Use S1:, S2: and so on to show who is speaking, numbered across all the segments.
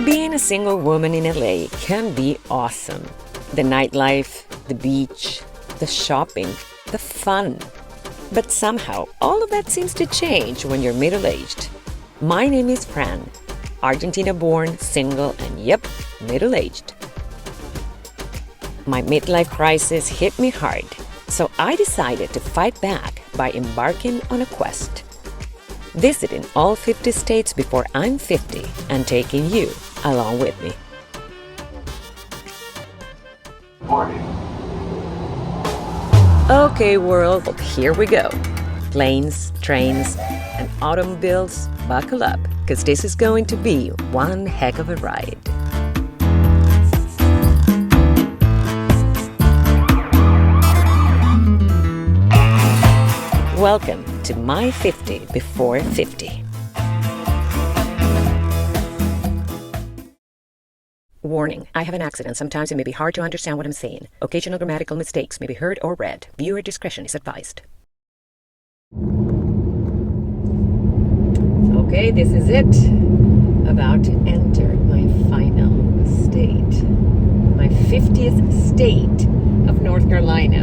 S1: Being a single woman in LA can be awesome. The nightlife, the beach, the shopping, the fun. But somehow, all of that seems to change when you're middle-aged. My name is Fran, Argentina-born, single, and yep, middle-aged. My midlife crisis hit me hard, so I decided to fight back by embarking on a quest. Visiting all 50 states before I'm 50 and taking you along with me.
S2: Morning.
S1: Okay, world, here we go. Planes, trains, and automobiles, buckle up, because this is going to be one heck of a ride. Welcome to My 50 Before 50. Warning, I have an accent. Sometimes it may be hard to understand what I'm saying. Occasional grammatical mistakes may be heard or read. Viewer discretion is advised. Okay, this is it. About to enter my final state. My 50th state of North Carolina.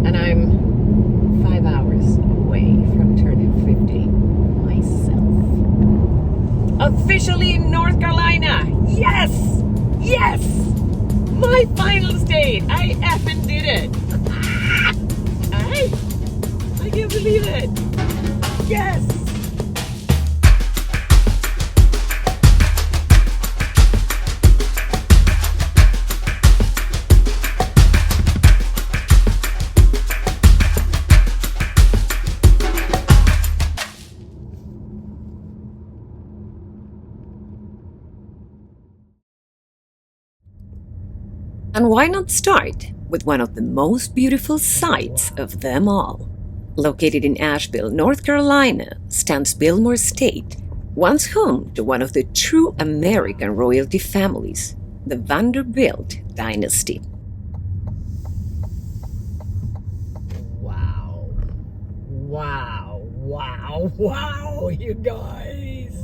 S1: And I'm 5 hours away from turning 50 myself. Officially in North Carolina! Yes! Yes! My final state! I effing did it! I can't believe it! Yes! And why not start with one of the most beautiful sights of them all? Located in Asheville, North Carolina, stands Biltmore State, once home to one of the true American royalty families, the Vanderbilt dynasty. Wow. Wow, wow, wow, you guys!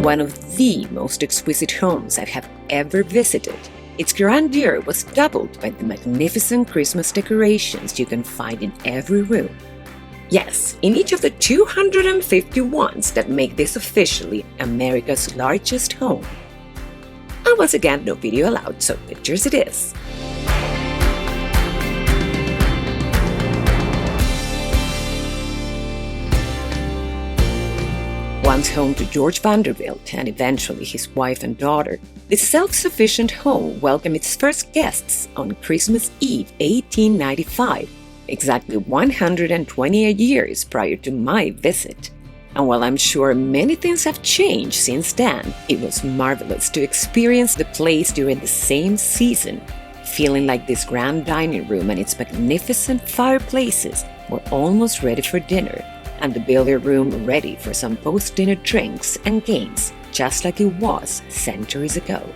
S1: One of the most exquisite homes I have ever visited. Its grandeur was doubled by the magnificent Christmas decorations you can find in every room. Yes, in each of the 250 ones that make this officially America's largest home. And once again, no video allowed, so pictures it is. Once home to George Vanderbilt and eventually his wife and daughter, this self-sufficient home welcomed its first guests on Christmas Eve 1895, exactly 128 years prior to my visit. And while I'm sure many things have changed since then, it was marvelous to experience the place during the same season, feeling like this grand dining room and its magnificent fireplaces were almost ready for dinner, and the billiard room ready for some post-dinner drinks and games, just like it was centuries ago.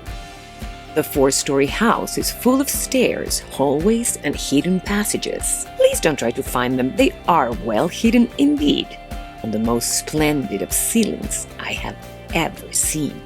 S1: The 4-story house is full of stairs, hallways, and hidden passages. Please don't try to find them, they are well hidden indeed, on the most splendid of ceilings I have ever seen.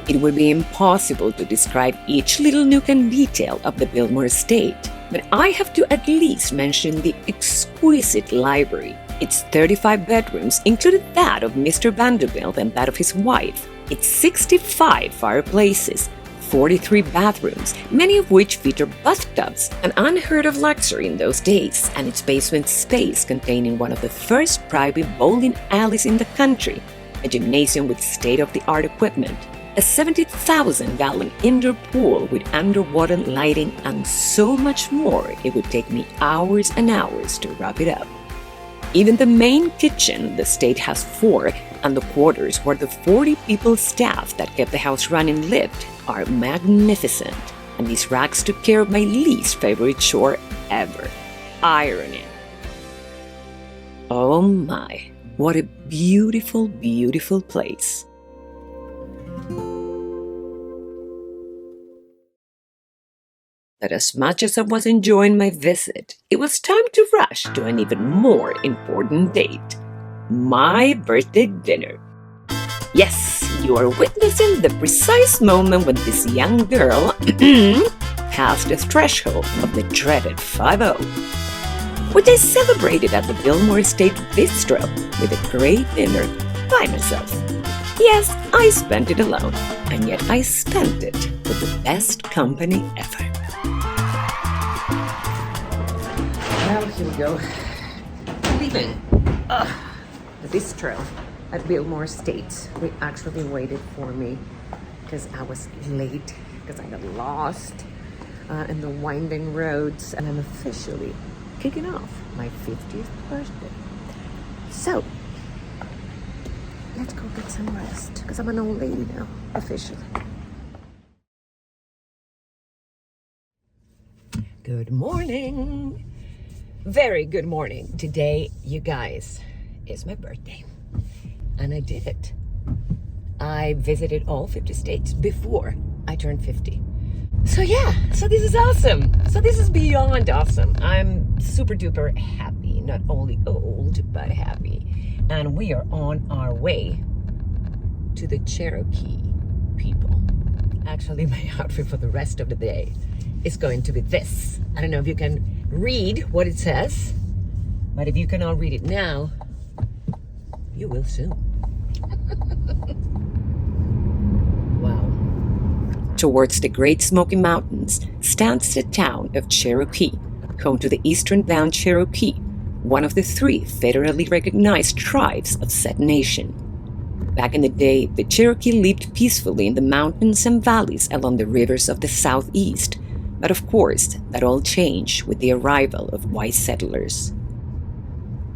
S1: It would be impossible to describe each little nook and detail of the Biltmore estate, but I have to at least mention the exquisite library. Its 35 bedrooms included that of Mr. Vanderbilt and that of his wife. Its 65 fireplaces, 43 bathrooms, many of which feature bathtubs, an unheard of luxury in those days, and its basement space containing one of the first private bowling alleys in the country, a gymnasium with state-of-the-art equipment, a 70,000-gallon indoor pool with underwater lighting, and so much more it would take me hours and hours to wrap it up. Even the main kitchen the state has 4, and the quarters where the 40-people staff that kept the house running lived are magnificent. And these rags took care of my least favorite chore ever, ironing. Oh my, what a beautiful, beautiful place. But as much as I was enjoying my visit, it was time to rush to an even more important date, my birthday dinner. Yes, you are witnessing the precise moment when this young girl passed the threshold of the dreaded 5-0, which I celebrated at the Biltmore State Bistro with a great dinner by myself. Yes, I spent it alone, and yet I spent it with the best company ever. Well, here we go. Leaving the Bistro at Biltmore State. They actually waited for me because I was late, because I got lost in the winding roads, and I'm officially kicking off my 50th birthday. So, let's go get some rest, because I'm an old lady now, officially. Good morning. Very good morning. Today, you guys, is my birthday. And I did it. I visited all 50 states before I turned 50. So yeah, so this is awesome. So this is beyond awesome. I'm super duper happy, not only old, but happy. And we are on our way to the Cherokee people. Actually, my outfit for the rest of the day is going to be this. I don't know if you can read what it says, but if you cannot read it now, you will soon. Wow. Towards the Great Smoky Mountains stands the town of Cherokee, home to the eastern-bound Cherokee, one of the 3 federally recognized tribes of said nation. Back in the day, the Cherokee lived peacefully in the mountains and valleys along the rivers of the southeast. But of course, that all changed with the arrival of white settlers.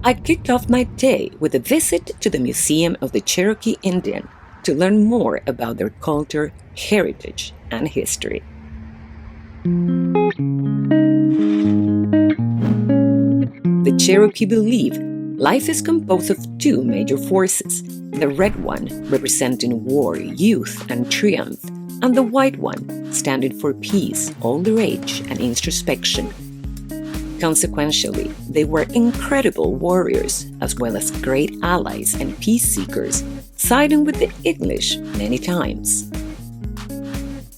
S1: I kicked off my day with a visit to the Museum of the Cherokee Indian to learn more about their culture, heritage, and history. The Cherokee believe life is composed of 2 major forces, the red one representing war, youth, and triumph, and the white one standing for peace, older age, and introspection. Consequentially, they were incredible warriors, as well as great allies and peace seekers, siding with the English many times.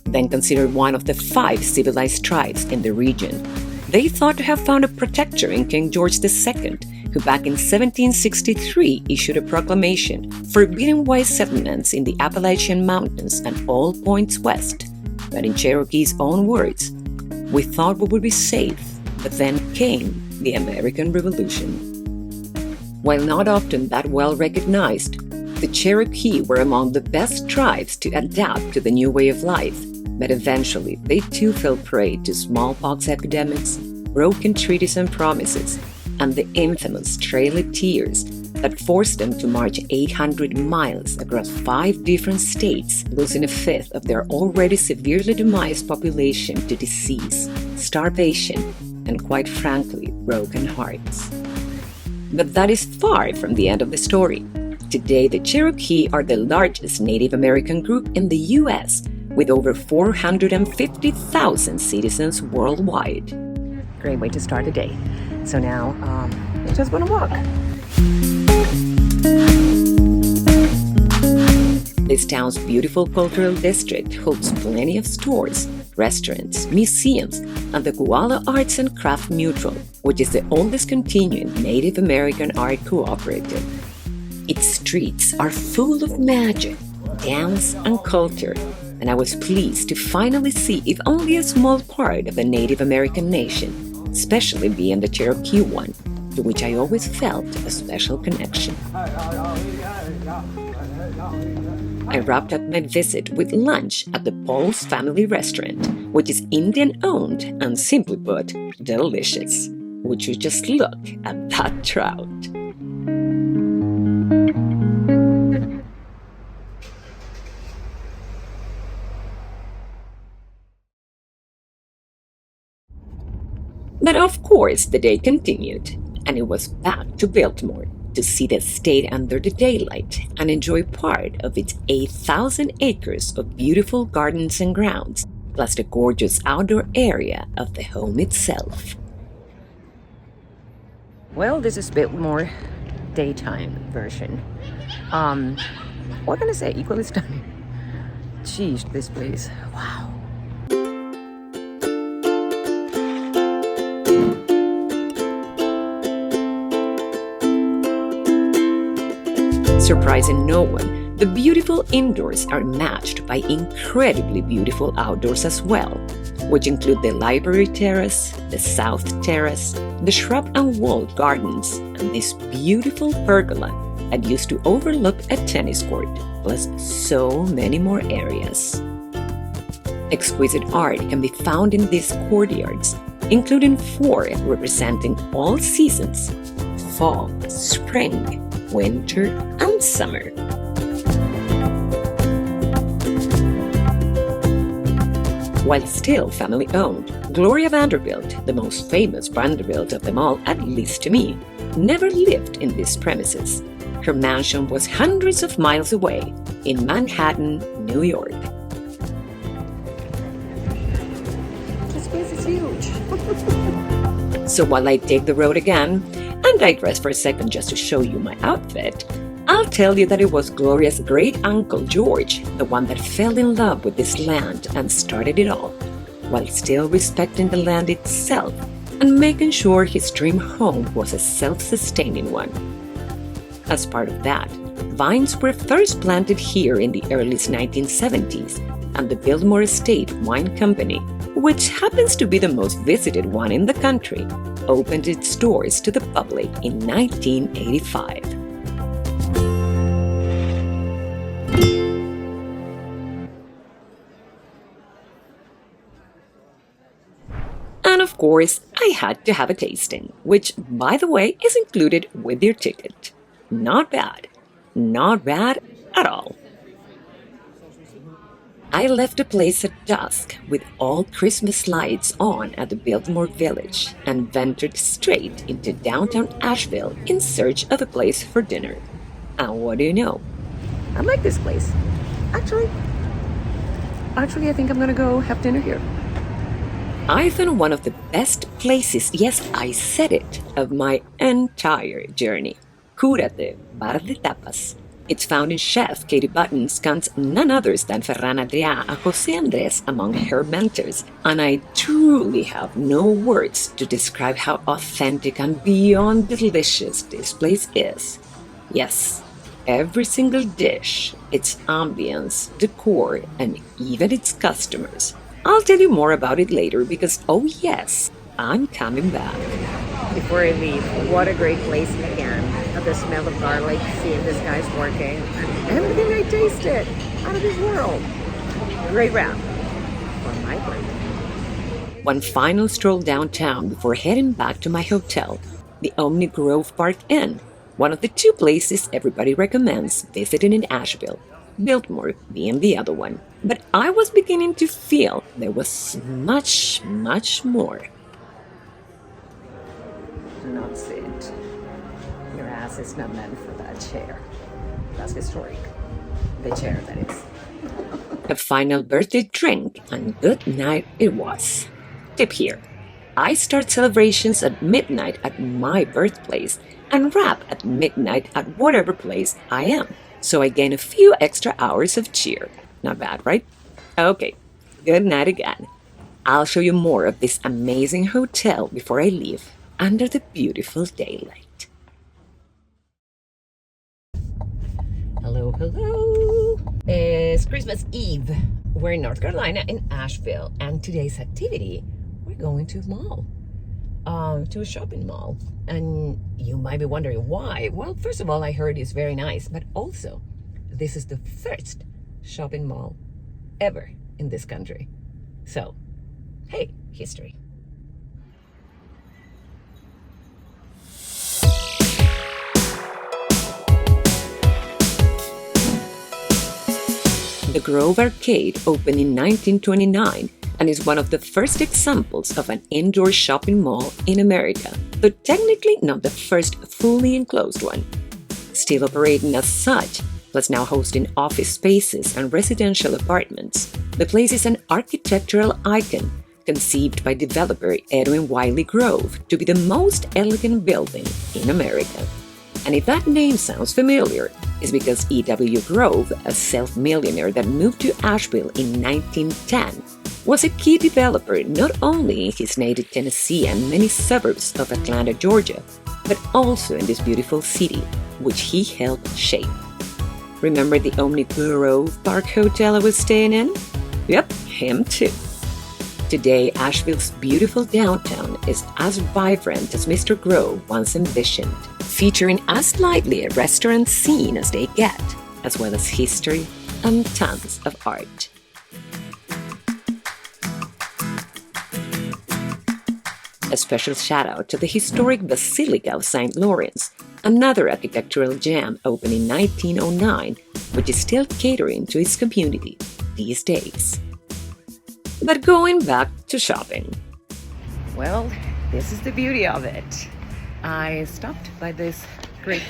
S1: Then considered one of the 5 civilized tribes in the region, they thought to have found a protector in King George II, who back in 1763 issued a proclamation forbidding white settlements in the Appalachian Mountains and all points west. But in Cherokee's own words, "We thought we would be safe, but then came the American Revolution." While not often that well recognized, the Cherokee were among the best tribes to adapt to the new way of life, but eventually they too fell prey to smallpox epidemics, broken treaties and promises, and the infamous Trail of Tears that forced them to march 800 miles across 5 different states, losing a fifth of their already severely demised population to disease, starvation, and quite frankly, broken hearts. But that is far from the end of the story. Today, the Cherokee are the largest Native American group in the U.S., with over 450,000 citizens worldwide. Great way to start the day. So now, I just want to walk. This town's beautiful cultural district holds plenty of stores, restaurants, museums, and the Koala Arts and Craft Mutual, which is the oldest continuing Native American art cooperative. Its streets are full of magic, dance, and culture, and I was pleased to finally see if only a small part of the Native American nation, especially being the Cherokee one, to which I always felt a special connection. I wrapped up my visit with lunch at the Paul's Family Restaurant, which is Indian-owned and, simply put, delicious. Would you just look at that trout? But of course, the day continued, and it was back to Biltmore to see the estate under the daylight and enjoy part of its 8,000 acres of beautiful gardens and grounds, plus the gorgeous outdoor area of the home itself. Well, this is Biltmore daytime version. What can I say? Equally stunning. Jeez, this place. Wow. Surprising no one, the beautiful indoors are matched by incredibly beautiful outdoors as well, which include the library terrace, the south terrace, the shrub and walled gardens, and this beautiful pergola that used to overlook a tennis court, plus so many more areas. Exquisite art can be found in these courtyards, including 4 representing all seasons: fall, spring, winter, and summer. While still family-owned, Gloria Vanderbilt, the most famous Vanderbilt of them all, at least to me, never lived in these premises. Her mansion was hundreds of miles away in Manhattan, New York. This place is huge. So while I take the road again, and digress for a second just to show you my outfit, I'll tell you that it was Gloria's great-uncle George, the one that fell in love with this land and started it all, while still respecting the land itself and making sure his dream home was a self-sustaining one. As part of that, vines were first planted here in the early 1970s, and the Biltmore Estate Wine Company, which happens to be the most visited one in the country, opened its doors to the public in 1985. And of course, I had to have a tasting, which, by the way, is included with your ticket. Not bad. Not bad at all. I left the place at dusk with all Christmas lights on at the Biltmore Village and ventured straight into downtown Asheville in search of a place for dinner. And what do you know? I like this place. Actually, I think I'm gonna go have dinner here. I found one of the best places, yes, I said it, of my entire journey. Cúrate, bar de tapas. It's found in chef Katie Button's counts none others than Ferran Adrià and José Andrés among her mentors, and I truly have no words to describe how authentic and beyond delicious this place is. Yes, every single dish, its ambience, decor, and even its customers. I'll tell you more about it later because, oh yes, I'm coming back. Before I leave, what a great place again. The smell of garlic, seeing this guy's working, and everything I tasted, out of this world. Great wrap for my birthday. One final stroll downtown before heading back to my hotel, the Omni Grove Park Inn, one of the 2 places everybody recommends visiting in Asheville, Biltmore being the other one. But I was beginning to feel there was much, much more. Do not sit. Your ass is not meant for that chair. That's historic. The chair, that is. A final birthday drink, and good night it was. Tip here. I start celebrations at midnight at my birthplace and wrap at midnight at whatever place I am. So I gain a few extra hours of cheer. Not bad, right? Okay, good night again. I'll show you more of this amazing hotel before I leave under the beautiful daylight. Hello, hello. It's Christmas Eve. We're in North Carolina in Asheville, and today's activity, we're going to a mall, to a shopping mall. And you might be wondering why. Well, first of all, I heard it's very nice, but also this is the first shopping mall ever in this country. So, hey, history. The Grove Arcade opened in 1929 and is one of the first examples of an indoor shopping mall in America, though technically not the first fully enclosed one. Still operating as such, plus now hosting office spaces and residential apartments, the place is an architectural icon conceived by developer Edwin Wiley Grove to be the most elegant building in America. And if that name sounds familiar, it's because E.W. Grove, a self-millionaire that moved to Asheville in 1910, was a key developer not only in his native Tennessee and many suburbs of Atlanta, Georgia, but also in this beautiful city, which he helped shape. Remember the Omni Grove Park Hotel I was staying in? Yep, him too. Today, Asheville's beautiful downtown is as vibrant as Mr. Grove once envisioned, featuring as lively a restaurant scene as they get, as well as history and tons of art. A special shout out to the historic Basilica of St. Lawrence, another architectural gem opened in 1909, which is still catering to its community these days. But going back to shopping. Well, this is the beauty of it. I stopped by this great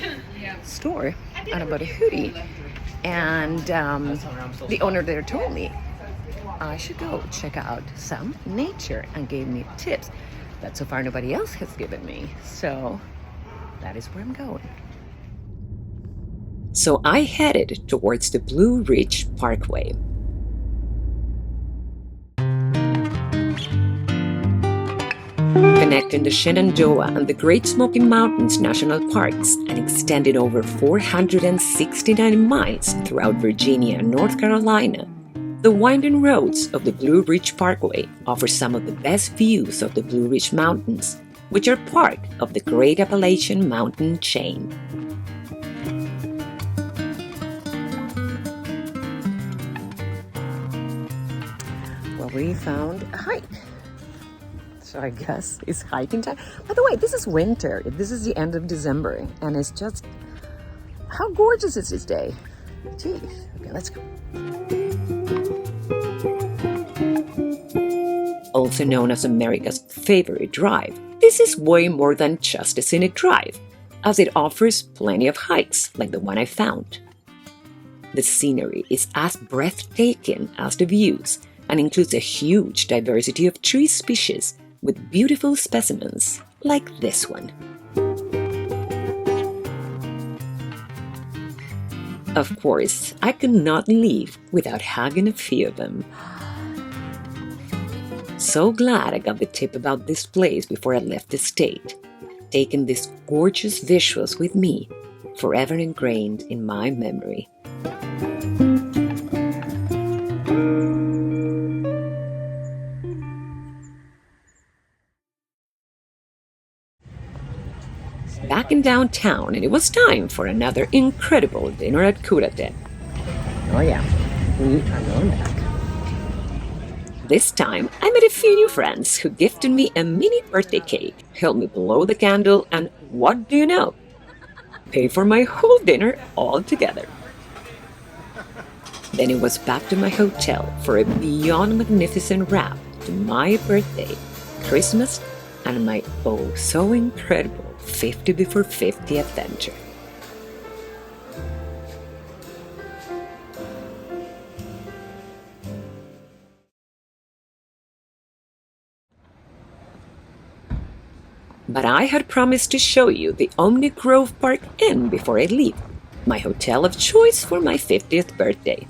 S1: store and I bought a hoodie, and the owner there told me I should go check out some nature and gave me tips that so far nobody else has given me. So that is where I'm going. So I headed towards the Blue Ridge Parkway. Connecting the Shenandoah and the Great Smoky Mountains National Parks and extending over 469 miles throughout Virginia and North Carolina, the winding roads of the Blue Ridge Parkway offer some of the best views of the Blue Ridge Mountains, which are part of the Great Appalachian Mountain chain. Well, we found a hike. So I guess it's hiking time. By the way, this is winter. This is the end of December, and it's just, how gorgeous is this day? Geez. Okay, let's go. Also known as America's favorite drive, this is way more than just a scenic drive, as it offers plenty of hikes like the one I found. The scenery is as breathtaking as the views and includes a huge diversity of tree species with beautiful specimens like this one. Of course, I could not leave without hugging a few of them. So glad I got the tip about this place before I left the state, taking these gorgeous visuals with me, forever ingrained in my memory. Back in downtown, and it was time for another incredible dinner at Cúrate. Oh yeah, we are going back. This time, I met a few new friends who gifted me a mini birthday cake, helped me blow the candle, and what do you know? Paid for my whole dinner all together. Then it was back to my hotel for a beyond magnificent wrap to my birthday, Christmas, and my oh so incredible 50 before 50 adventure. But I had promised to show you the Omni Grove Park Inn before I leave, my hotel of choice for my 50th birthday.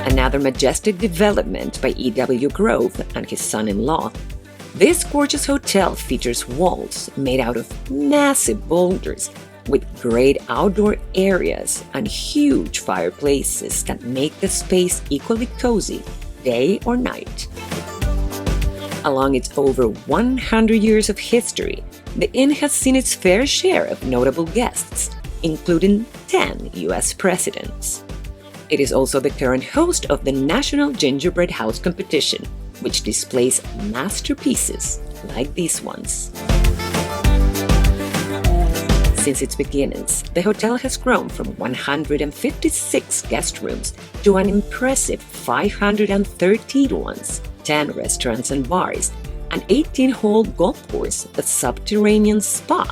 S1: Another majestic development by E.W. Grove and his son-in-law, this gorgeous hotel features walls made out of massive boulders with great outdoor areas and huge fireplaces that make the space equally cozy, day or night. Along its over 100 years of history, the inn has seen its fair share of notable guests, including 10 U.S. presidents. It is also the current host of the National Gingerbread House Competition, which displays masterpieces like these ones. Since its beginnings, the hotel has grown from 156 guest rooms to an impressive 513 ones, 10 restaurants and bars, an 18-hole golf course, a subterranean spa,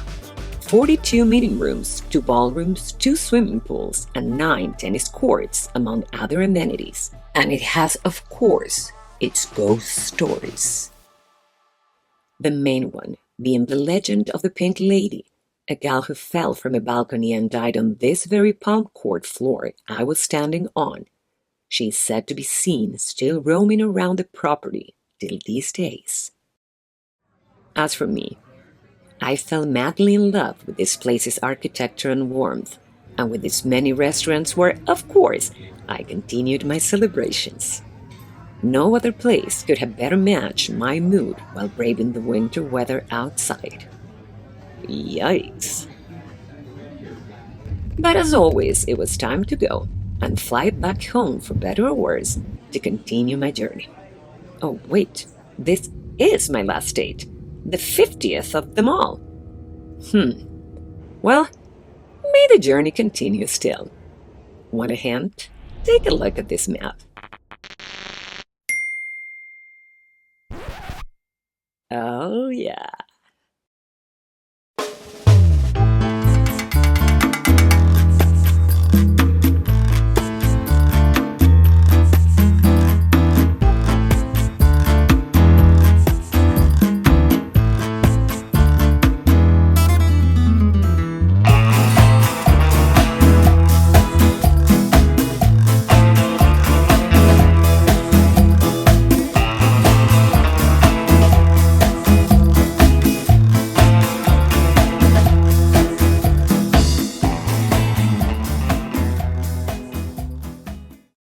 S1: 42 meeting rooms, 2 ballrooms, 2 swimming pools, and 9 tennis courts, among other amenities. And it has, of course, its ghost stories. The main one being the legend of the Pink Lady, a gal who fell from a balcony and died on this very palm court floor I was standing on. She is said to be seen still roaming around the property till these days. As for me, I fell madly in love with this place's architecture and warmth, and with its many restaurants where, of course, I continued my celebrations. No other place could have better matched my mood while braving the winter weather outside. Yikes. But as always, it was time to go and fly back home, for better or worse, to continue my journey. Oh, wait, this is my last date, the 50th of them all. Well, may the journey continue still. Want a hint? Take a look at this map. Oh, yeah.